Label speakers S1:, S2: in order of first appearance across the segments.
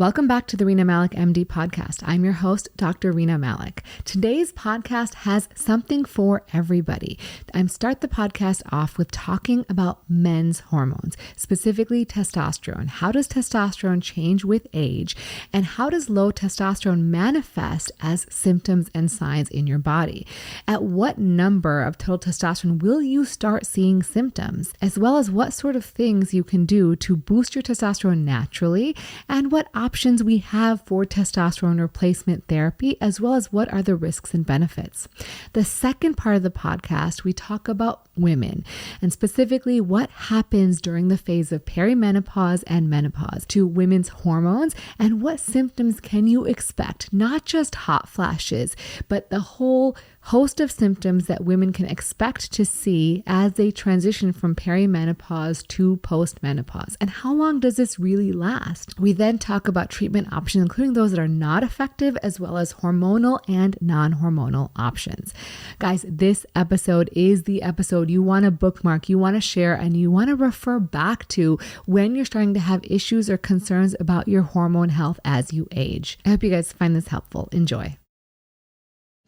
S1: Welcome back to the Rena Malik MD podcast. I'm your host, Dr. Rena Malik. Today's podcast has something for everybody. I start the podcast off with talking about men's hormones, specifically testosterone. How does testosterone change with age? And how does low testosterone manifest as symptoms and signs in your body? At what number of total testosterone will you start seeing symptoms? As well as what sort of things you can do to boost your testosterone naturally, and what options we have for testosterone replacement therapy, as well as what are the risks and benefits. The second part of the podcast, we talk about women, and specifically what happens during the phase of perimenopause and menopause to women's hormones, and what symptoms can you expect, not just hot flashes, but the whole host of symptoms that women can expect to see as they transition from perimenopause to postmenopause. And how long does this really last? We then talk about treatment options, including those that are not effective, as well as hormonal and non-hormonal options. Guys, this episode is the episode you want to bookmark, you want to share, and you want to refer back to when you're starting to have issues or concerns about your hormone health as you age. I hope you guys find this helpful. Enjoy.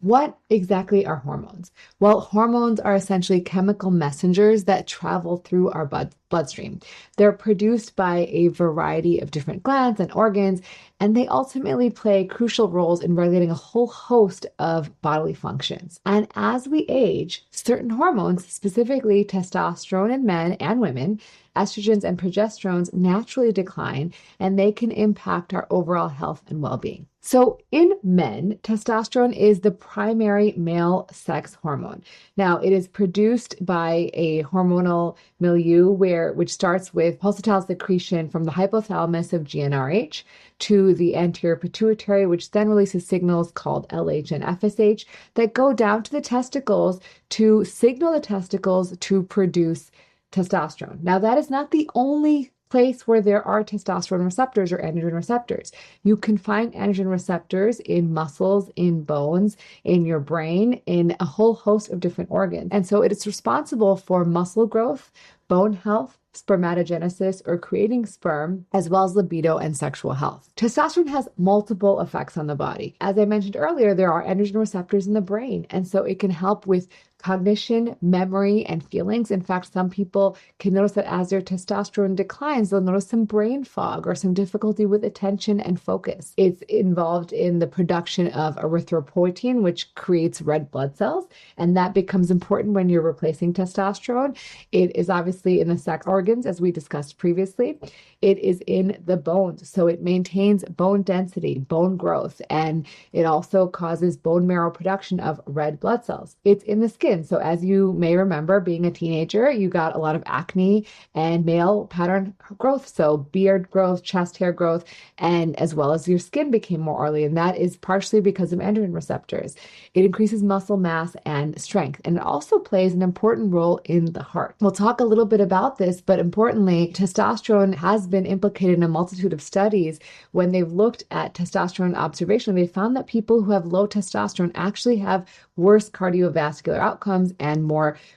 S1: What exactly are hormones? Well, hormones are essentially chemical messengers that travel through our bloodstream. They're produced by a variety of different glands and organs, and they ultimately play crucial roles in regulating a whole host of bodily functions. And as we age, certain hormones, specifically testosterone in men and women, estrogens and progesterones, naturally decline, and they can impact our overall health and well-being. So in men, testosterone is the primary male sex hormone. Now, it is produced by a hormonal milieu which starts with pulsatile secretion from the hypothalamus of GnRH to the anterior pituitary, which then releases signals called LH and FSH that go down to the testicles to signal the testicles to produce testosterone. Now, that is not the only place where there are testosterone receptors or androgen receptors. You can find androgen receptors in muscles, in bones, in your brain, in a whole host of different organs. And so it is responsible for muscle growth, bone health, spermatogenesis, or creating sperm, as well as libido and sexual health. Testosterone has multiple effects on the body. As I mentioned earlier, there are androgen receptors in the brain, and so it can help with cognition, memory, and feelings. In fact, some people can notice that as their testosterone declines, they'll notice some brain fog or some difficulty with attention and focus. It's involved in the production of erythropoietin, which creates red blood cells, and that becomes important when you're replacing testosterone. It is obviously in the sex organs, as we discussed previously. It is in the bones, so it maintains bone density, bone growth, and it also causes bone marrow production of red blood cells. It's in the skin. So as you may remember, being a teenager, you got a lot of acne and male pattern growth. So beard growth, chest hair growth, and as well as your skin became more oily. And that is partially because of androgen receptors. It increases muscle mass and strength. And it also plays an important role in the heart. We'll talk a little bit about this, but importantly, testosterone has been implicated in a multitude of studies. When they've looked at testosterone observation, they found that people who have low testosterone actually have worse cardiovascular outcomes and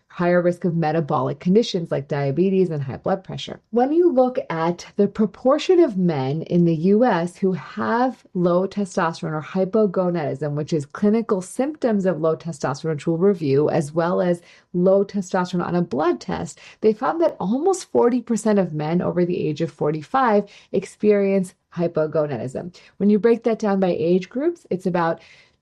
S1: higher risk of metabolic conditions like diabetes and high blood pressure. When you look at the proportion of men in the US who have low testosterone or hypogonadism, which is clinical symptoms of low testosterone, which we'll review, as well as low testosterone on a blood test, they found that almost 40% of men over the age of 45 experience hypogonadism. When you break that down by age groups, it's about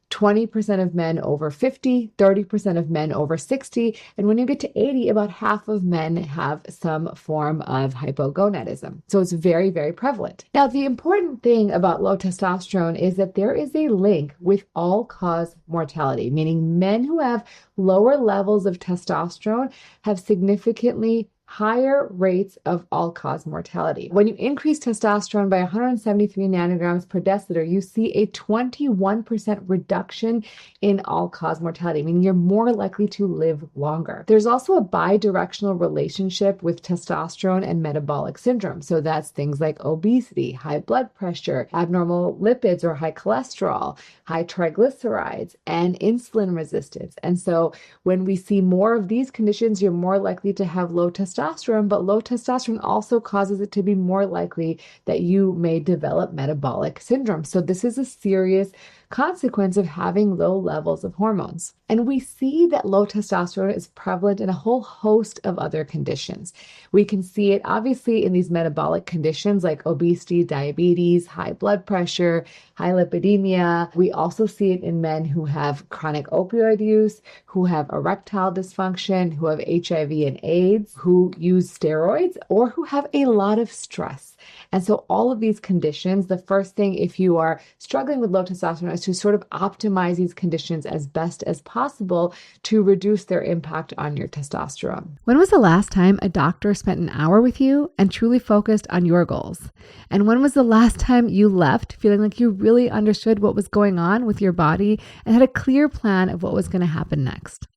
S1: 20% of men over 50, 30% of men over 60, and when you get to 80, about half of men have some form of hypogonadism. So it's very, very prevalent. Now, the important thing about low testosterone is that there is a link with all-cause mortality, meaning men who have lower levels of testosterone have significantly higher rates of all-cause mortality. When you increase testosterone by 173 nanograms per deciliter, you see a 21% reduction in all-cause mortality, meaning you're more likely to live longer. There's also a bidirectional relationship with testosterone and metabolic syndrome. So that's things like obesity, high blood pressure, abnormal lipids or high cholesterol, high triglycerides, and insulin resistance. And so when we see more of these conditions, you're more likely to have low testosterone testosterone, but low testosterone also causes it to be more likely that you may develop metabolic syndrome. So this is a serious consequence of having low levels of hormones. And we see that low testosterone is prevalent in a whole host of other conditions. We can see it obviously in these metabolic conditions like obesity, diabetes, high blood pressure, high lipidemia. We also see it in men who have chronic opioid use, who have erectile dysfunction, who have HIV and AIDS, who use steroids, or who have a lot of stress. And so all of these conditions, the first thing if you are struggling with low testosterone is to sort of optimize these conditions as best as possible to reduce their impact on your testosterone. When was the last time a doctor spent an hour with you and truly focused on your goals? And when was the last time you left feeling like you really understood what was going on with your body and had a clear plan of what was going to happen next?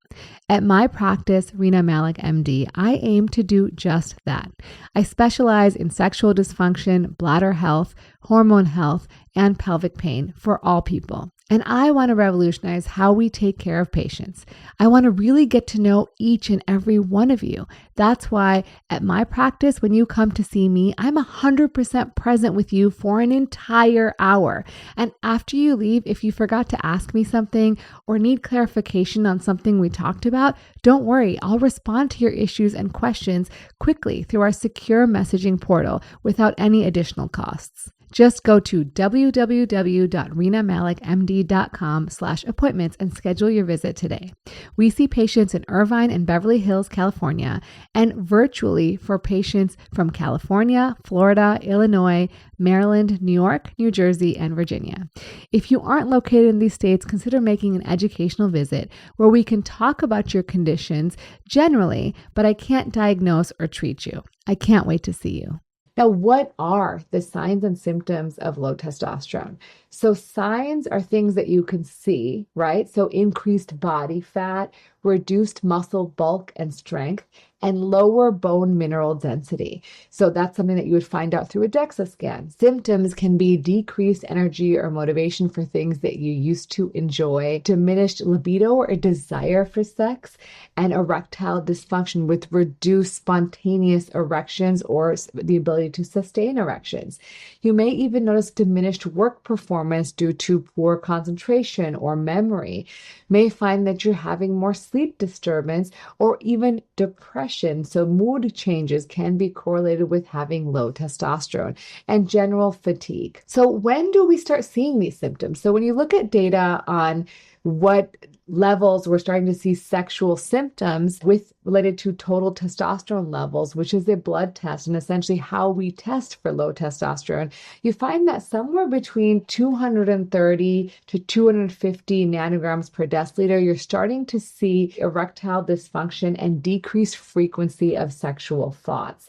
S1: At my practice, Rena Malik, MD, I aim to do just that. I specialize in sexual dysfunction, bladder health, hormone health, and pelvic pain for all people. And I want to revolutionize how we take care of patients. I want to really get to know each and every one of you. That's why at my practice, when you come to see me, I'm 100% present with you for an entire hour. And after you leave, if you forgot to ask me something or need clarification on something we talked about, don't worry. I'll respond to your issues and questions quickly through our secure messaging portal without any additional costs. Just go to www.renamalikmd.com/appointments and schedule your visit today. We see patients in Irvine and Beverly Hills, California, and virtually for patients from California, Florida, Illinois, Maryland, New York, New Jersey, and Virginia. If you aren't located in these states, consider making an educational visit where we can talk about your conditions generally, but I can't diagnose or treat you. I can't wait to see you. Now, what are the signs and symptoms of low testosterone? So signs are things that you can see, right? So increased body fat, reduced muscle bulk and strength, and lower bone mineral density. So that's something that you would find out through a DEXA scan. Symptoms can be decreased energy or motivation for things that you used to enjoy, diminished libido or a desire for sex, and erectile dysfunction with reduced spontaneous erections or the ability to sustain erections. You may even notice diminished work performance due to poor concentration or memory. May find that you're having more sleep disturbance or even depression. So mood changes can be correlated with having low testosterone and general fatigue. So when do we start seeing these symptoms? So when you look at data on what levels we're starting to see sexual symptoms with related to total testosterone levels, which is a blood test and essentially how we test for low testosterone, you find that somewhere between 230 to 250 nanograms per deciliter, you're starting to see erectile dysfunction and decreased frequency of sexual thoughts.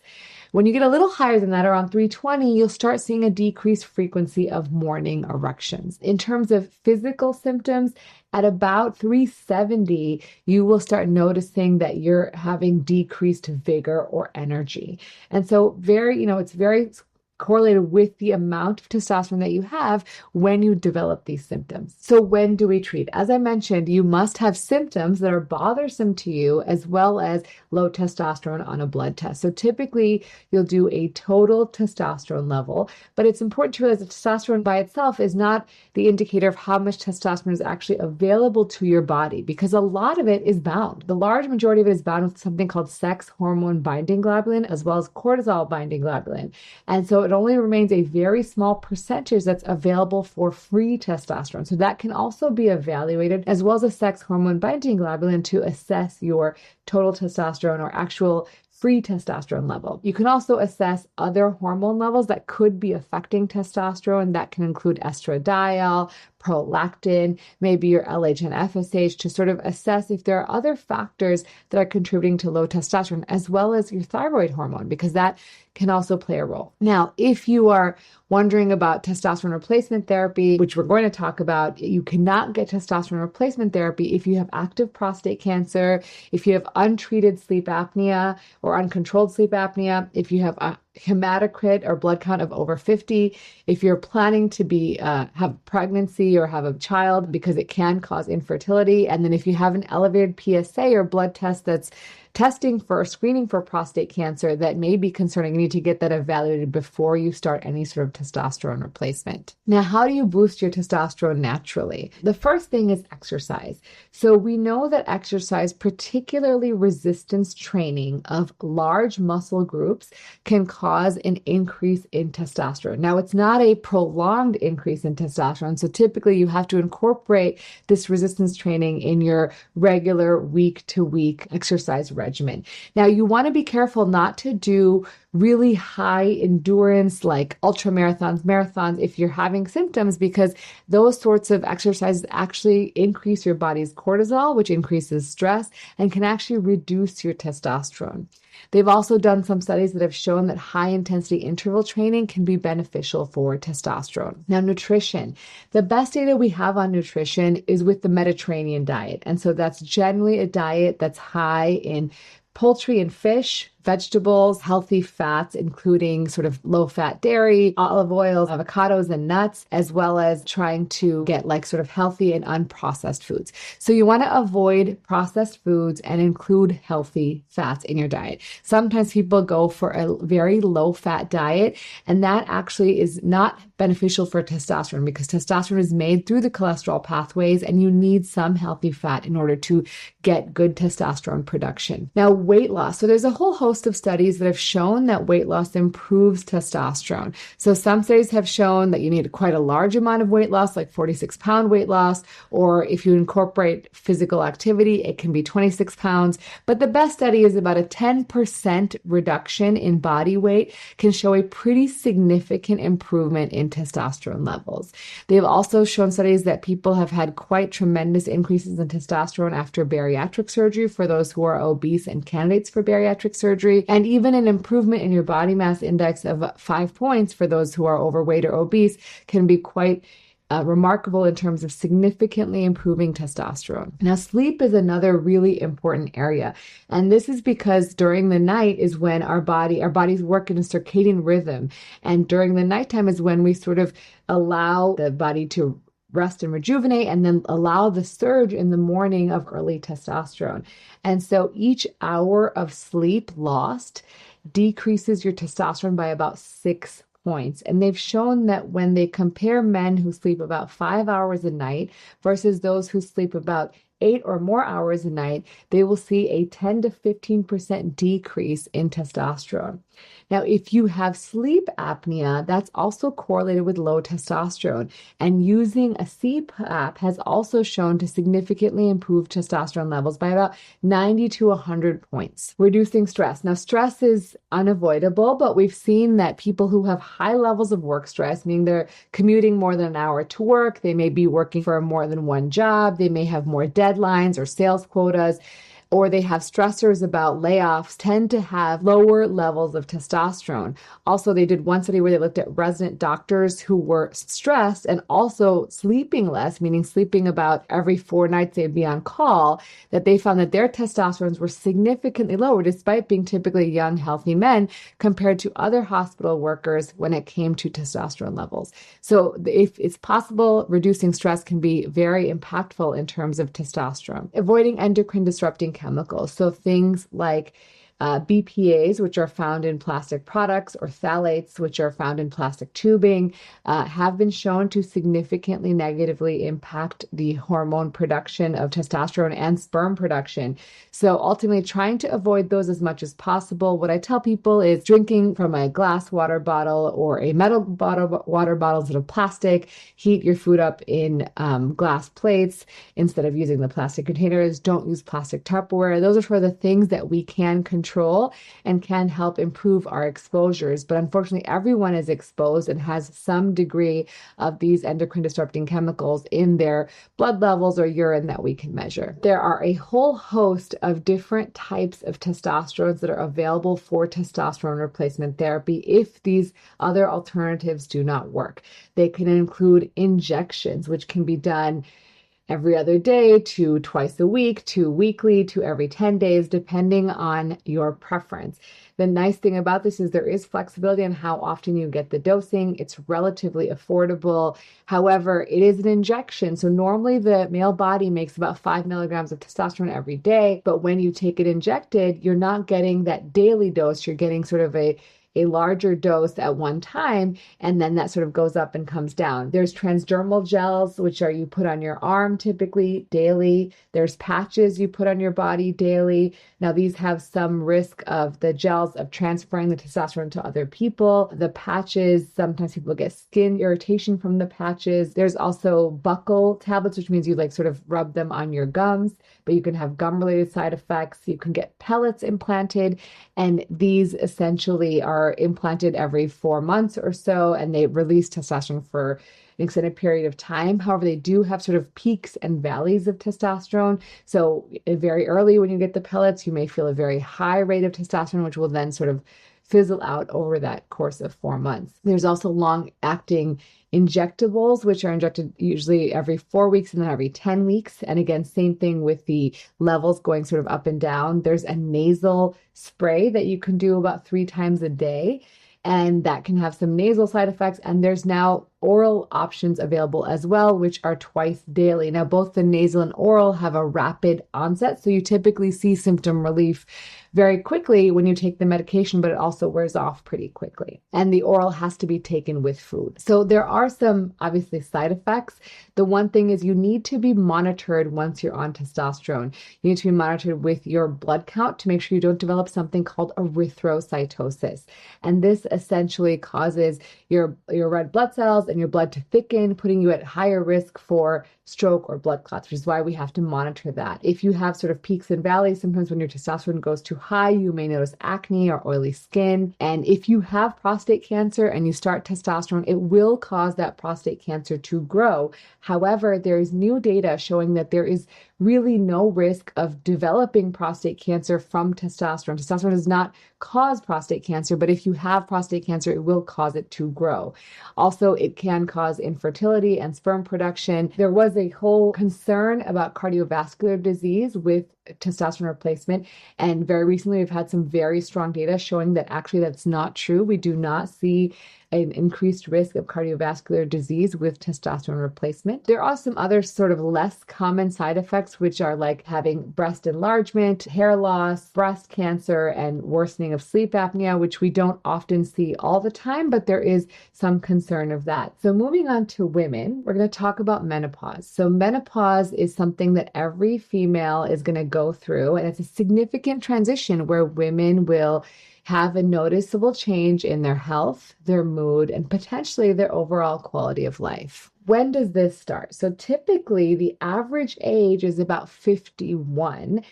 S1: When you get a little higher than that, around 320, you'll start seeing a decreased frequency of morning erections. In terms of physical symptoms, at about 370, you will start noticing that you're having decreased vigor or energy. And so it's very correlated with the amount of testosterone that you have when you develop these symptoms. So when do we treat? As I mentioned, you must have symptoms that are bothersome to you as well as low testosterone on a blood test. So typically you'll do a total testosterone level, but it's important to realize that testosterone by itself is not the indicator of how much testosterone is actually available to your body because a lot of it is bound. The large majority of it is bound with something called sex hormone binding globulin as well as cortisol binding globulin. And so it only remains a very small percentage that's available for free testosterone. So that can also be evaluated as well as a sex hormone binding globulin to assess your total testosterone or actual free testosterone level. You can also assess other hormone levels that could be affecting testosterone. That can include estradiol, prolactin, maybe your LH and FSH to sort of assess if there are other factors that are contributing to low testosterone as well as your thyroid hormone because that can also play a role. Now, if you are wondering about testosterone replacement therapy, which we're going to talk about, you cannot get testosterone replacement therapy if you have active prostate cancer, if you have untreated sleep apnea or uncontrolled sleep apnea, if you have a hematocrit or blood count of over 50, if you're planning to have pregnancy or have a child because it can cause infertility, and then if you have an elevated PSA or blood test that's testing for screening for prostate cancer that may be concerning. You need to get that evaluated before you start any sort of testosterone replacement. Now, how do you boost your testosterone naturally? The first thing is exercise. So we know that exercise, particularly resistance training of large muscle groups, can cause an increase in testosterone. Now, it's not a prolonged increase in testosterone. So typically you have to incorporate this resistance training in your regular week-to-week exercise regimen. Now, you want to be careful not to do really high endurance like ultra marathons if you're having symptoms, because those sorts of exercises actually increase your body's cortisol, which increases stress and can actually reduce your testosterone. They've also done some studies that have shown that high intensity interval training can be beneficial for testosterone. Now, nutrition. The best data we have on nutrition is with the Mediterranean diet. And so that's generally a diet that's high in poultry and fish, vegetables, healthy fats, including sort of low-fat dairy, olive oils, avocados, and nuts, as well as trying to get like sort of healthy and unprocessed foods. So you want to avoid processed foods and include healthy fats in your diet. Sometimes people go for a very low-fat diet, and that actually is not beneficial for testosterone because testosterone is made through the cholesterol pathways, and you need some healthy fat in order to get good testosterone production. Now, weight loss. So there's a whole host of studies that have shown that weight loss improves testosterone. So some studies have shown that you need quite a large amount of weight loss, like 46-pound weight loss, or if you incorporate physical activity, it can be 26 pounds. But the best study is about a 10% reduction in body weight can show a pretty significant improvement in testosterone levels. They've also shown studies that people have had quite tremendous increases in testosterone after bariatric surgery for those who are obese and candidates for bariatric surgery, and even an improvement in your body mass index of 5 points for those who are overweight or obese can be quite remarkable in terms of significantly improving testosterone. Now, sleep is another really important area. And this is because during the night is when our bodies work in a circadian rhythm. And during the nighttime is when we sort of allow the body to rest and rejuvenate, and then allow the surge in the morning of early testosterone. And so each hour of sleep lost decreases your testosterone by about 6 points. And they've shown that when they compare men who sleep about 5 hours a night versus those who sleep about 8 or more hours a night, they will see a 10 to 15% decrease in testosterone. Now, if you have sleep apnea, that's also correlated with low testosterone. And using a CPAP has also shown to significantly improve testosterone levels by about 90 to 100 points. Reducing stress. Now, stress is unavoidable, but we've seen that people who have high levels of work stress, meaning they're commuting more than an hour to work, they may be working for more than one job, they may have more deadlines or sales quotas, or they have stressors about layoffs, tend to have lower levels of testosterone. Also, they did one study where they looked at resident doctors who were stressed and also sleeping less, meaning sleeping about every 4 nights they'd be on call, that they found that their testosterones were significantly lower despite being typically young, healthy men compared to other hospital workers when it came to testosterone levels. So if it's possible, reducing stress can be very impactful in terms of testosterone. Avoiding endocrine disrupting chemicals. So things like BPAs, which are found in plastic products, or phthalates, which are found in plastic tubing, have been shown to significantly negatively impact the hormone production of testosterone and sperm production. So ultimately, trying to avoid those as much as possible. What I tell people is drinking from a glass water bottle or a metal water bottle instead of plastic. Heat your food up in glass plates instead of using the plastic containers. Don't use plastic Tupperware. Those are sort of the things that we can control and can help improve our exposures. But unfortunately, everyone is exposed and has some degree of these endocrine disrupting chemicals in their blood levels or urine that we can measure. There are a whole host of different types of testosterone that are available for testosterone replacement therapy if these other alternatives do not work. They can include injections, which can be done every other day to twice a week to weekly to every 10 days, depending on your preference. The nice thing about this is there is flexibility on how often you get the dosing. It's relatively affordable. However, it is an injection. So normally the male body makes about 5 milligrams of testosterone every day. But when you take it injected, you're not getting that daily dose. You're getting sort of a larger dose at one time, and then that sort of goes up and comes down. There's transdermal gels, which are you put on your arm typically daily. There's patches you put on your body daily. Now, these have some risk of the gels of transferring the testosterone to other people. The patches, sometimes people get skin irritation from the patches. There's also buccal tablets, which means you like sort of rub them on your gums, but you can have gum-related side effects. You can get pellets implanted, and these essentially are implanted every 4 months or so, and they release testosterone for an extended period of time. However, they do have sort of peaks and valleys of testosterone. So very early when you get the pellets, you may feel a very high rate of testosterone, which will then sort of fizzle out over that course of 4 months. There's also long-acting injectables, which are injected usually every 4 weeks and then every 10 weeks. And again, same thing with the levels going sort of up and down. There's a nasal spray that you can do about 3 times a day, and that can have some nasal side effects. And there's now oral options available as well, which are twice daily. Now, both the nasal and oral have a rapid onset, so you typically see symptom relief very quickly when you take the medication, but it also wears off pretty quickly. And the oral has to be taken with food. So there are some obviously side effects. The one thing is you need to be monitored once you're on testosterone. You need to be monitored with your blood count to make sure you don't develop something called erythrocytosis. And this essentially causes your red blood cells and your blood to thicken, putting you at higher risk for stroke or blood clots, which is why we have to monitor that. If you have sort of peaks and valleys, sometimes when your testosterone goes too high, you may notice acne or oily skin. And if you have prostate cancer and you start testosterone, it will cause that prostate cancer to grow. However, there is new data showing that there is really no risk of developing prostate cancer from testosterone. Testosterone does not cause prostate cancer, but if you have prostate cancer, it will cause it to grow. Also, it can cause infertility and sperm production. There was a whole concern about cardiovascular disease with testosterone replacement, and very recently we've had some very strong data showing that actually that's not true. We do not see an increased risk of cardiovascular disease with testosterone replacement. There are some other sort of less common side effects, which are like having breast enlargement, hair loss, breast cancer, and worsening of sleep apnea, which we don't often see all the time, but there is some concern of that. So moving on to women, we're going to talk about menopause. So menopause is something that every female is going to go through, and it's a significant transition where women will have a noticeable change in their health, their mood, and potentially their overall quality of life. When does this start? So typically the average age is about 51,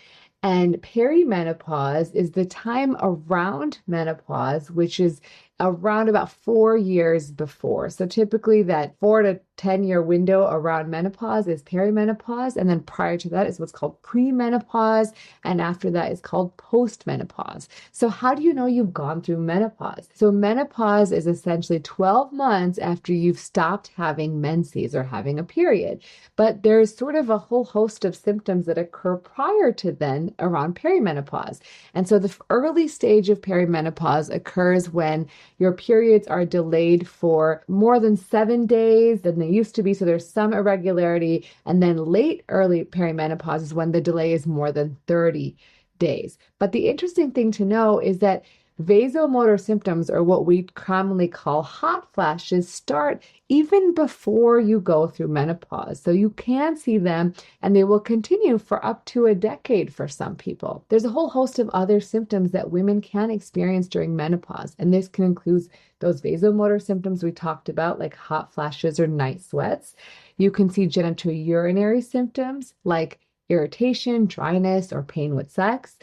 S1: and perimenopause is the time around menopause, which is around about 4 years before. So typically that 4 to 10-year window around menopause is perimenopause, and then prior to that is what's called premenopause, and after that is called postmenopause. So how do you know you've gone through menopause? So menopause is essentially 12 months after you've stopped having menses or having a period, but there's sort of a whole host of symptoms that occur prior to then around perimenopause. And so the early stage of perimenopause occurs when your periods are delayed for more than 7 days than they used to be. So there's some irregularity. And then late early perimenopause is when the delay is more than 30 days. But the interesting thing to know is that vasomotor symptoms, or what we commonly call hot flashes, start even before you go through menopause. So you can see them, and they will continue for up to a decade for some people. There's a whole host of other symptoms that women can experience during menopause, and this can include those vasomotor symptoms we talked about, like hot flashes or night sweats. You can see genitourinary symptoms like irritation, dryness, or pain with sex,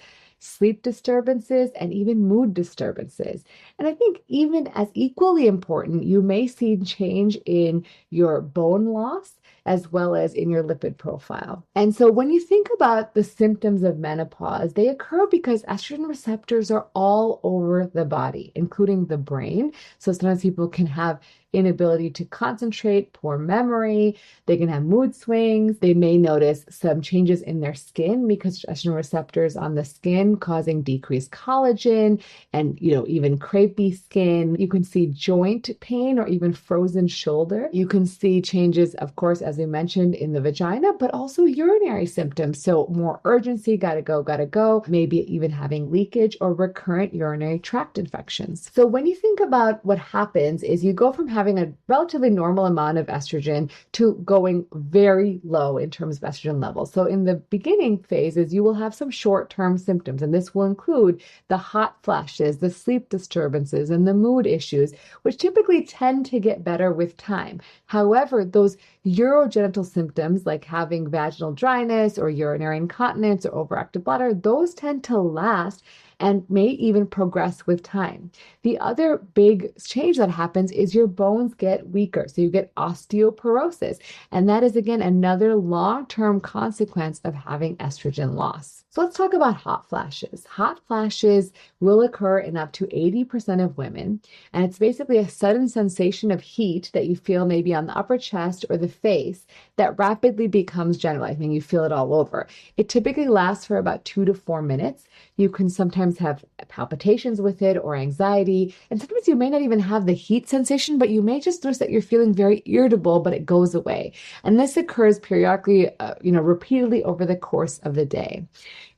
S1: sleep disturbances, and even mood disturbances. And I think even as equally important, you may see change in your bone loss as well as in your lipid profile. And so when you think about the symptoms of menopause, they occur because estrogen receptors are all over the body, including the brain. So sometimes people can have inability to concentrate, poor memory. They can have mood swings. They may notice some changes in their skin because estrogen receptors on the skin causing decreased collagen and, even crepey skin. You can see joint pain or even frozen shoulder. You can see changes, of course, as we mentioned, in the vagina, but also urinary symptoms. So more urgency, gotta go, maybe even having leakage or recurrent urinary tract infections. So when you think about what happens is you go from having a relatively normal amount of estrogen to going very low in terms of estrogen levels. So in the beginning phases, you will have some short-term symptoms, and this will include the hot flashes, the sleep disturbances, and the mood issues, which typically tend to get better with time. However, those urogenital symptoms like having vaginal dryness or urinary incontinence or overactive bladder, those tend to last and may even progress with time. The other big change that happens is your bones get weaker. So you get osteoporosis. And that is, again, another long-term consequence of having estrogen loss. So let's talk about hot flashes. Hot flashes will occur in up to 80% of women. And it's basically a sudden sensation of heat that you feel maybe on the upper chest or the face that rapidly becomes generalized, meaning you feel it all over. It typically lasts for about 2 to 4 minutes. You can sometimes have palpitations with it or anxiety. And sometimes you may not even have the heat sensation, but you may just notice that you're feeling very irritable, but it goes away. And this occurs periodically, repeatedly over the course of the day.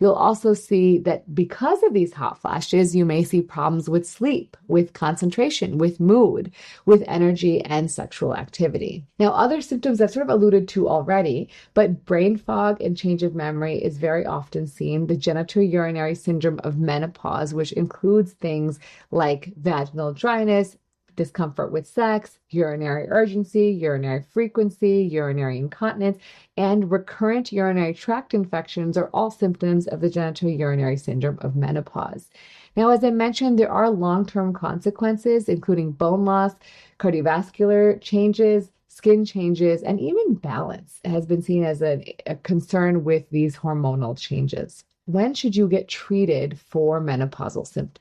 S1: You'll also see that because of these hot flashes, you may see problems with sleep, with concentration, with mood, with energy, and sexual activity. Now, other symptoms I've sort of alluded to already, but brain fog and change of memory is very often seen. The genitourinary syndrome of menopause, which includes things like vaginal dryness, discomfort with sex, urinary urgency, urinary frequency, urinary incontinence, and recurrent urinary tract infections are all symptoms of the genitourinary syndrome of menopause. Now, as I mentioned, there are long-term consequences, including bone loss, cardiovascular changes, skin changes, and even balance has been seen as a concern with these hormonal changes. When should you get treated for menopausal symptoms?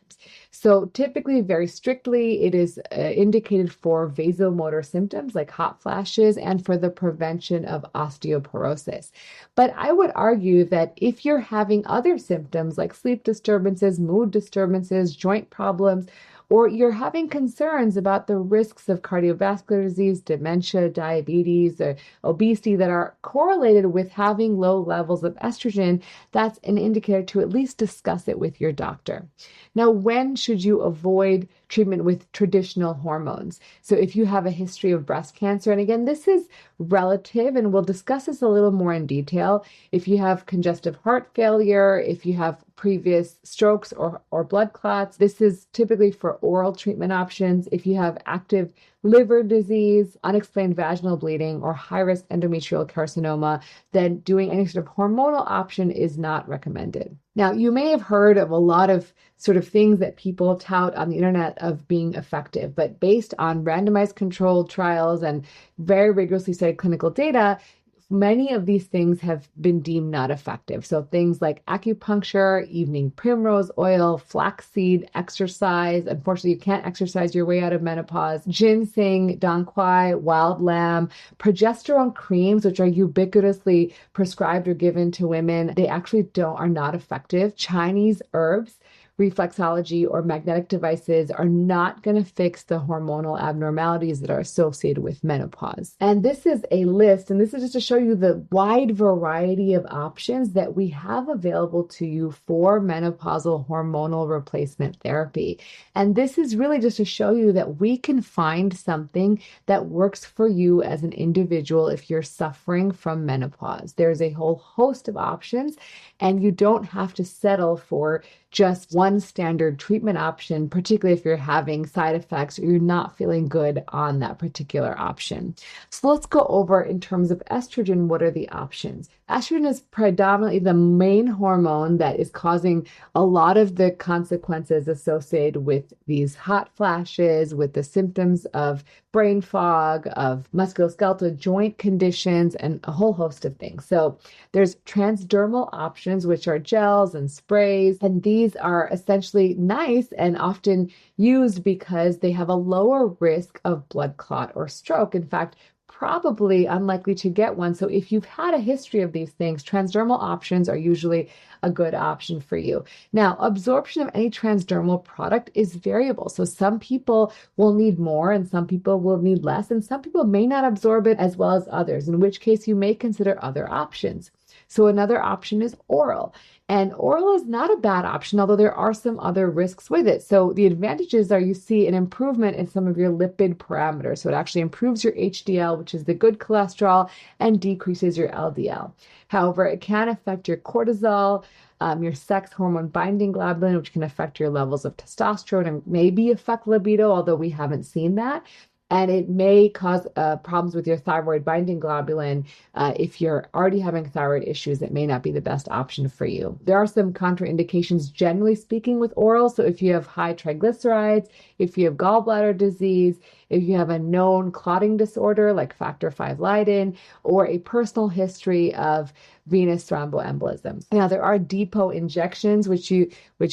S1: So typically, very strictly, it is indicated for vasomotor symptoms like hot flashes and for the prevention of osteoporosis. But I would argue that if you're having other symptoms like sleep disturbances, mood disturbances, joint problems, or you're having concerns about the risks of cardiovascular disease, dementia, diabetes, or obesity that are correlated with having low levels of estrogen, that's an indicator to at least discuss it with your doctor. Now, when should you avoid treatment with traditional hormones? So if you have a history of breast cancer, and again, this is relative, and we'll discuss this a little more in detail. If you have congestive heart failure, if you have previous strokes or blood clots, this is typically for oral treatment options. If you have active liver disease, unexplained vaginal bleeding, or high-risk endometrial carcinoma, then doing any sort of hormonal option is not recommended. Now, you may have heard of a lot of sort of things that people tout on the internet of being effective, but based on randomized controlled trials and very rigorously studied clinical data, many of these things have been deemed not effective. So things like acupuncture, evening primrose oil, flaxseed exercise. Unfortunately, you can't exercise your way out of menopause. Ginseng, dong quai, wild lamb, progesterone creams, which are ubiquitously prescribed or given to women. They actually are not effective. Chinese herbs, reflexology, or magnetic devices are not going to fix the hormonal abnormalities that are associated with menopause. And this is a list, and this is just to show you the wide variety of options that we have available to you for menopausal hormonal replacement therapy. And this is really just to show you that we can find something that works for you as an individual if you're suffering from menopause. There's a whole host of options, and you don't have to settle for just one standard treatment option, particularly if you're having side effects or you're not feeling good on that particular option. So let's go over in terms of estrogen, what are the options? Estrogen is predominantly the main hormone that is causing a lot of the consequences associated with these hot flashes, with the symptoms of brain fog, of musculoskeletal joint conditions, and a whole host of things. So there's transdermal options, which are gels and sprays, and these these are essentially nice and often used because they have a lower risk of blood clot or stroke. In fact, probably unlikely to get one. So if you've had a history of these things, transdermal options are usually a good option for you. Now, absorption of any transdermal product is variable. So some people will need more and some people will need less, and some people may not absorb it as well as others, in which case you may consider other options. So another option is oral. And oral is not a bad option, although there are some other risks with it. So the advantages are you see an improvement in some of your lipid parameters. So it actually improves your HDL, which is the good cholesterol, and decreases your LDL. However, it can affect your cortisol, your sex hormone binding globulin, which can affect your levels of testosterone and maybe affect libido, although we haven't seen that. And it may cause problems with your thyroid binding globulin. If you're already having thyroid issues, it may not be the best option for you. There are some contraindications, generally speaking, with oral. So if you have high triglycerides, if you have gallbladder disease, if you have a known clotting disorder like factor V Leiden, or a personal history of venous thromboembolisms. Now, there are depot injections which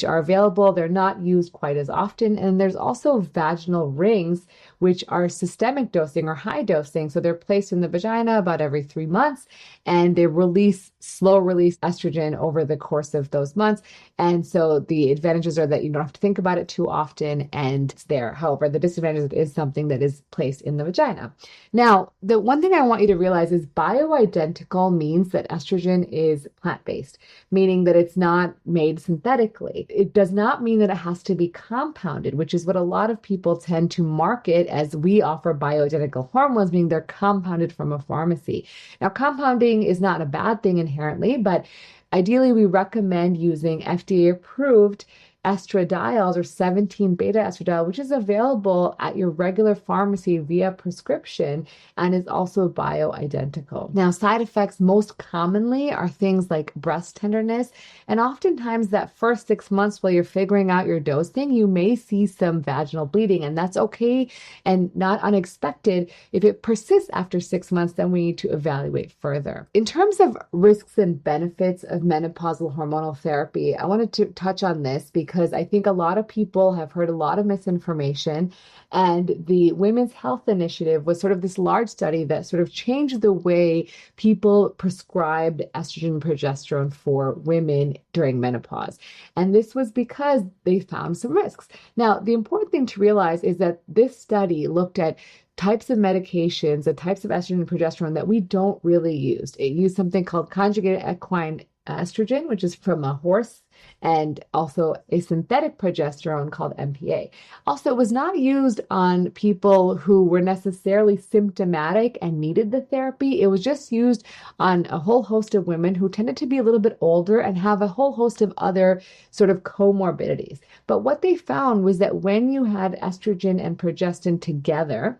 S1: are available. They're not used quite as often. And there's also vaginal rings, which are systemic dosing or high dosing. So they're placed in the vagina about every 3 months, and they release slow release estrogen over the course of those months. And so the advantages are that you don't have to think about it too often, and it's there. However, the disadvantage is something that is placed in the vagina. Now, the one thing I want you to realize is bioidentical means that estrogen is plant-based, meaning that it's not made synthetically. It does not mean that it has to be compounded, which is what a lot of people tend to market as we offer bioidentical hormones, meaning they're compounded from a pharmacy. Now, compounding is not a bad thing inherently, but ideally we recommend using FDA-approved estradiols or 17-beta estradiol, which is available at your regular pharmacy via prescription and is also bioidentical. Now, side effects most commonly are things like breast tenderness, and oftentimes that first 6 months while you're figuring out your dosing, you may see some vaginal bleeding, and that's okay and not unexpected. If it persists after 6 months, then we need to evaluate further. In terms of risks and benefits of menopausal hormonal therapy, I wanted to touch on this because I think a lot of people have heard a lot of misinformation, and the Women's Health Initiative was sort of this large study that sort of changed the way people prescribed estrogen and progesterone for women during menopause. And this was because they found some risks. Now, the important thing to realize is that this study looked at types of medications and types of estrogen and progesterone that we don't really use. It used something called conjugated equine estrogen, which is from a horse, and also a synthetic progesterone called MPA. Also, it was not used on people who were necessarily symptomatic and needed the therapy. It was just used on a whole host of women who tended to be a little bit older and have a whole host of other sort of comorbidities. But what they found was that when you had estrogen and progestin together,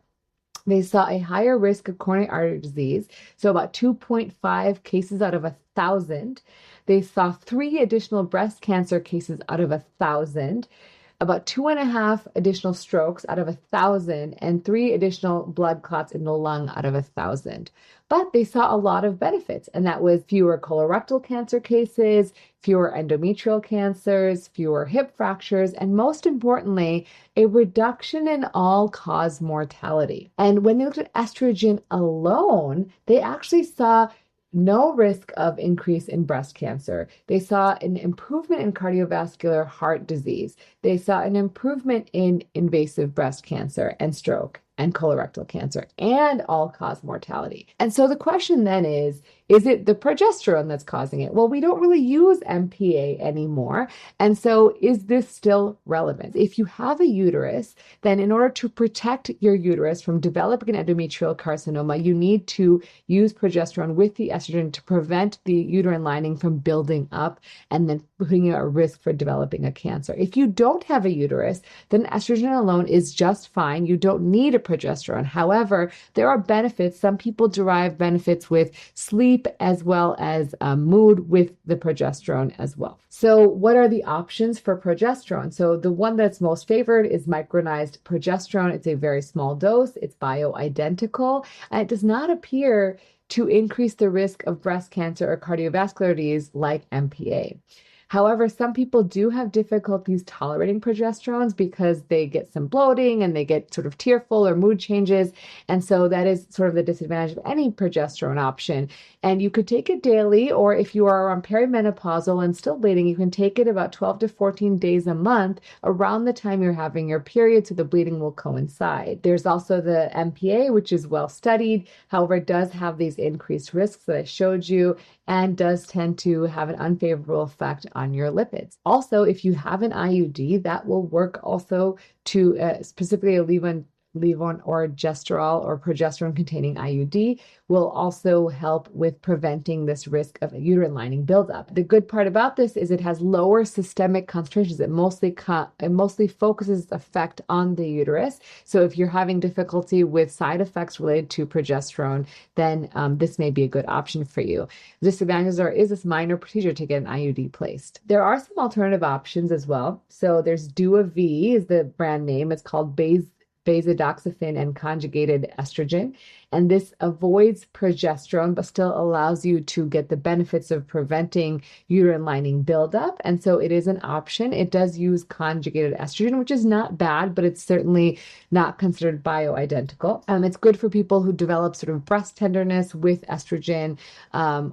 S1: they saw a higher risk of coronary artery disease, so about 2.5 cases out of 1,000. They saw 3 additional breast cancer cases out of 1,000, about 2.5 additional strokes out of 1,000, and 3 additional blood clots in the lung out of 1,000. But they saw a lot of benefits, and that was fewer colorectal cancer cases, fewer endometrial cancers, fewer hip fractures, and most importantly, a reduction in all-cause mortality. And when they looked at estrogen alone, they actually saw no risk of increase in breast cancer. They saw an improvement in cardiovascular heart disease. They saw an improvement in invasive breast cancer and stroke and colorectal cancer and all-cause mortality. And so the question then is it the progesterone that's causing it? Well, we don't really use MPA anymore. And so is this still relevant? If you have a uterus, then in order to protect your uterus from developing an endometrial carcinoma, you need to use progesterone with the estrogen to prevent the uterine lining from building up and then putting you at risk for developing a cancer. If you don't have a uterus, then estrogen alone is just fine. You don't need a progesterone. However, there are benefits. Some people derive benefits with sleep as well as mood with the progesterone as well. So what are the options for progesterone? So the one that's most favored is micronized progesterone. It's a very small dose. It's bioidentical, and it does not appear to increase the risk of breast cancer or cardiovascular disease like MPA. However, some people do have difficulties tolerating progesterones because they get some bloating and they get sort of tearful or mood changes. And so that is sort of the disadvantage of any progesterone option. And you could take it daily, or if you are on perimenopausal and still bleeding, you can take it about 12 to 14 days a month around the time you're having your period, so the bleeding will coincide. There's also the MPA, which is well studied. However, it does have these increased risks that I showed you and does tend to have an unfavorable effect on your lipids. Also, if you have an IUD, that will work also to specifically a leave-on or gestrol or progesterone containing IUD will also help with preventing this risk of uterine lining buildup. The good part about this is it has lower systemic concentrations. It mostly focuses its effect on the uterus. So if you're having difficulty with side effects related to progesterone, then this may be a good option for you. The disadvantages is this minor procedure to get an IUD placed. There are some alternative options as well. So there's Duo-V is the brand name. It's called basidoxifin and conjugated estrogen. And this avoids progesterone, but still allows you to get the benefits of preventing uterine lining buildup. And so it is an option. It does use conjugated estrogen, which is not bad, but it's certainly not considered bioidentical. It's good for people who develop sort of breast tenderness with estrogen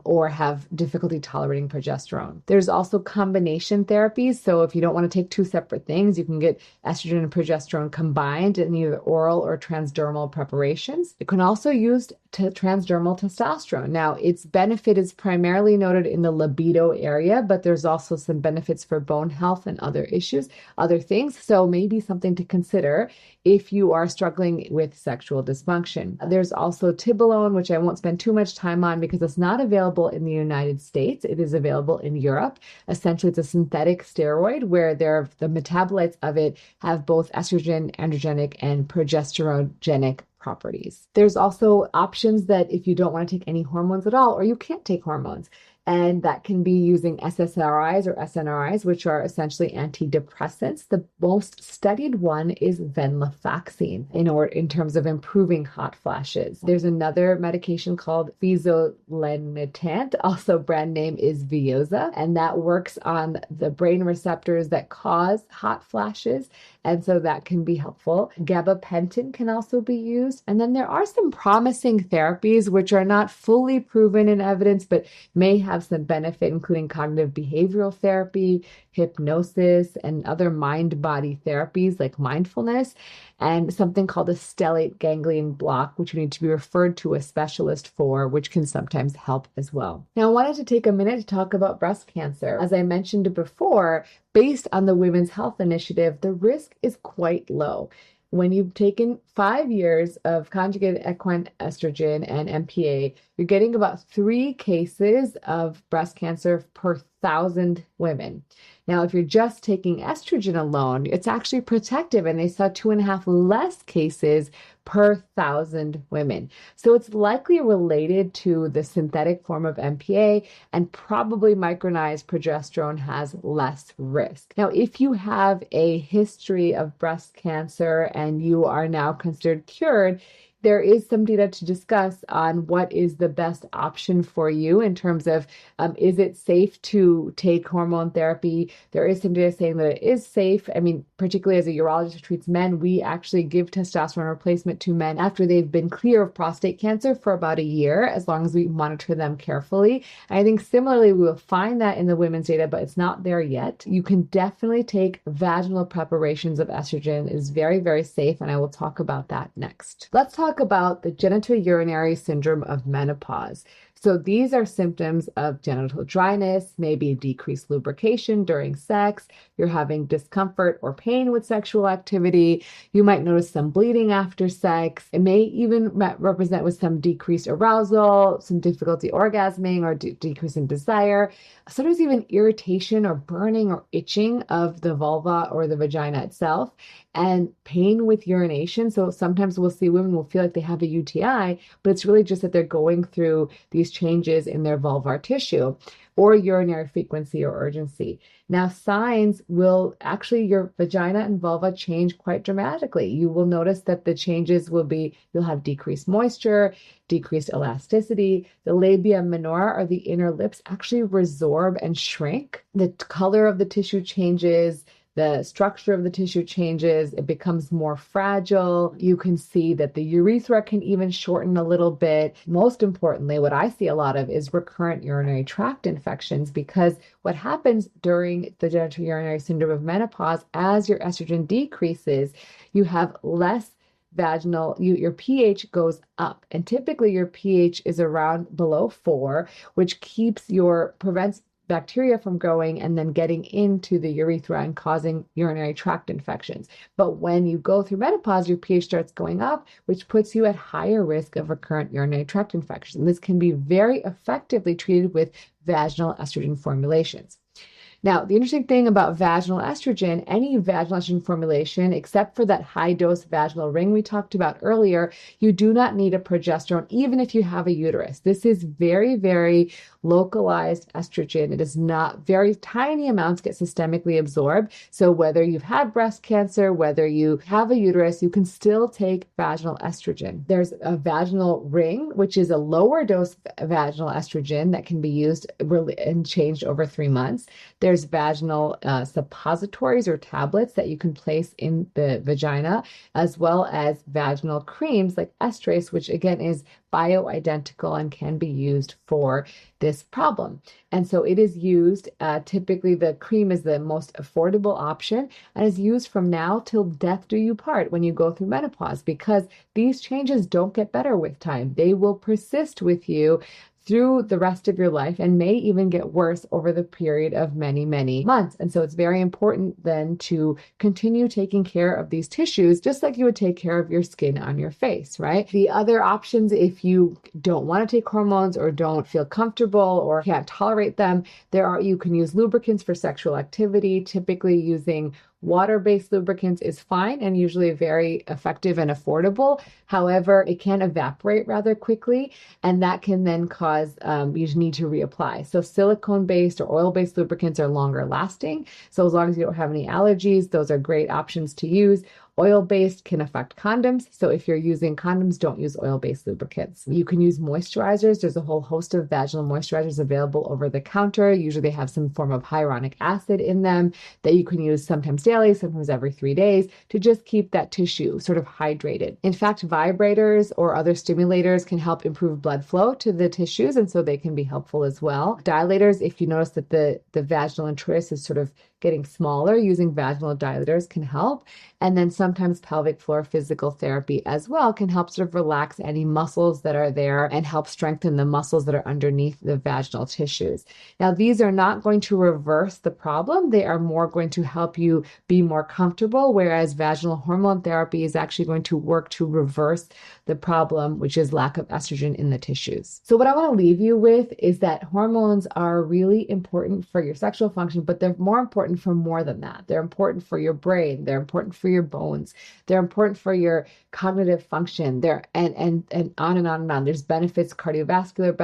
S1: or have difficulty tolerating progesterone. There's also combination therapies. So if you don't want to take two separate things, you can get estrogen and progesterone combined in either oral or transdermal preparations. It can also use transdermal testosterone. Now, its benefit is primarily noted in the libido area, but there's also some benefits for bone health and other things. So maybe something to consider if you are struggling with sexual dysfunction. There's also Tibolone, which I won't spend too much time on because it's not available in the United States. It is available in Europe. Essentially, it's a synthetic steroid where the metabolites of it have both estrogen, androgenic, and progesterogenic properties. There's also options that if you don't want to take any hormones at all, or you can't take hormones, and that can be using SSRIs or SNRIs, which are essentially antidepressants. The most studied one is venlafaxine in terms of improving hot flashes. There's another medication called fezolinetant, also brand name is Veozah, and that works on the brain receptors that cause hot flashes, and so that can be helpful. Gabapentin can also be used. And then there are some promising therapies which are not fully proven in evidence, but may have some benefit, including cognitive behavioral therapy, hypnosis, and other mind-body therapies like mindfulness, and something called a stellate ganglion block, which you need to be referred to a specialist for, which can sometimes help as well. Now, I wanted to take a minute to talk about breast cancer. As I mentioned before, based on the Women's Health Initiative, the risk is quite low. When you've taken 5 years of conjugated equine estrogen and MPA, you're getting about 3 cases of breast cancer per 1,000 women. Now, if you're just taking estrogen alone, it's actually protective, and they saw 2.5 less cases per 1,000 women. So it's likely related to the synthetic form of MPA, and probably micronized progesterone has less risk. Now, if you have a history of breast cancer and you are now considered cured, there is some data to discuss on what is the best option for you in terms of is it safe to take hormone therapy? There is some data saying that it is safe. I mean, particularly as a urologist who treats men, we actually give testosterone replacement to men after they've been clear of prostate cancer for about a year, as long as we monitor them carefully. And I think similarly, we will find that in the women's data, but it's not there yet. You can definitely take vaginal preparations of estrogen. It is very, very safe, and I will talk about that next. Let's talk about the genitourinary syndrome of menopause. So these are symptoms of genital dryness, maybe decreased lubrication during sex. You're having discomfort or pain with sexual activity. You might notice some bleeding after sex. It may even represent with some decreased arousal, some difficulty orgasming, or decrease in desire. Sometimes even irritation or burning or itching of the vulva or the vagina itself, and pain with urination. So sometimes we'll see women will feel like they have a UTI, but it's really just that they're going through these changes in their vulvar tissue. or urinary frequency or urgency. Now, signs will actually, your vagina and vulva change quite dramatically. You will notice that the changes will be, you'll have decreased moisture, decreased elasticity. The labia minora, or the inner lips, actually resorb and shrink. The color of the tissue changes. The structure of the tissue changes. It becomes more fragile. You can see that the urethra can even shorten a little bit. Most importantly, what I see a lot of is recurrent urinary tract infections, because what happens during the genitourinary syndrome of menopause, as your estrogen decreases, you have less vaginal, your pH goes up. And typically your pH is around below 4, which prevents bacteria from growing and then getting into the urethra and causing urinary tract infections. But when you go through menopause, your pH starts going up, which puts you at higher risk of recurrent urinary tract infections. And this can be very effectively treated with vaginal estrogen formulations. Now, the interesting thing about vaginal estrogen, any vaginal estrogen formulation, except for that high dose vaginal ring we talked about earlier, you do not need a progesterone, even if you have a uterus. This is very, very localized estrogen. It is not, very tiny amounts get systemically absorbed. So whether you've had breast cancer, whether you have a uterus, you can still take vaginal estrogen. There's a vaginal ring, which is a lower dose vaginal estrogen that can be used and changed over 3 months. There's vaginal suppositories or tablets that you can place in the vagina, as well as vaginal creams like estrase, which again is bioidentical and can be used for this problem. And so it is used, typically the cream is the most affordable option and is used from now till death do you part when you go through menopause, because these changes don't get better with time. They will persist with you through the rest of your life and may even get worse over the period of many, many months. And so it's very important then to continue taking care of these tissues, just like you would take care of your skin on your face, right? The other options, if you don't want to take hormones or don't feel comfortable or can't tolerate them, you can use lubricants for sexual activity. Typically using water-based lubricants is fine and usually very effective and affordable. However, it can evaporate rather quickly, and that can then cause you need to reapply. So silicone-based or oil-based lubricants are longer lasting. So as long as you don't have any allergies, those are great options to use. Oil-based can affect condoms. So if you're using condoms, don't use oil-based lubricants. You can use moisturizers. There's a whole host of vaginal moisturizers available over the counter. Usually they have some form of hyaluronic acid in them that you can use sometimes daily, sometimes every 3 days, to just keep that tissue sort of hydrated. In fact, vibrators or other stimulators can help improve blood flow to the tissues, and so they can be helpful as well. Dilators, if you notice that the vaginal intrus is sort of getting smaller, using vaginal dilators can help. And then sometimes pelvic floor physical therapy as well can help sort of relax any muscles that are there and help strengthen the muscles that are underneath the vaginal tissues. Now, these are not going to reverse the problem. They are more going to help you be more comfortable, whereas vaginal hormone therapy is actually going to work to reverse the problem, which is lack of estrogen in the tissues. So what I want to leave you with is that hormones are really important for your sexual function, but they're more important for more than that. They're important for your brain. They're important for your bones. They're important for your cognitive function. They're and on and on and on. There's benefits, cardiovascular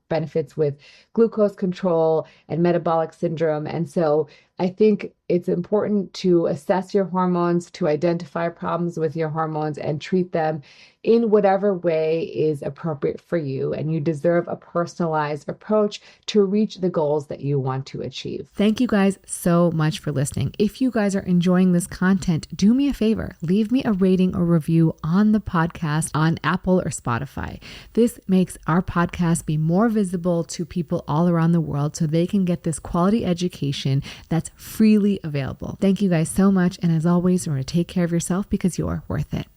S1: benefits with glucose control and metabolic syndrome. And so I think it's important to assess your hormones, to identify problems with your hormones and treat them in whatever way is appropriate for you. And you deserve a personalized approach to reach the goals that you want to achieve. Thank you guys so much for listening. If you guys are enjoying this content, do me a favor, leave me a rating or review on the podcast on Apple or Spotify. This makes our podcast be more visible to people all around the world so they can get this quality education that's freely available. Thank you guys so much. And as always, remember to take care of yourself because you're worth it.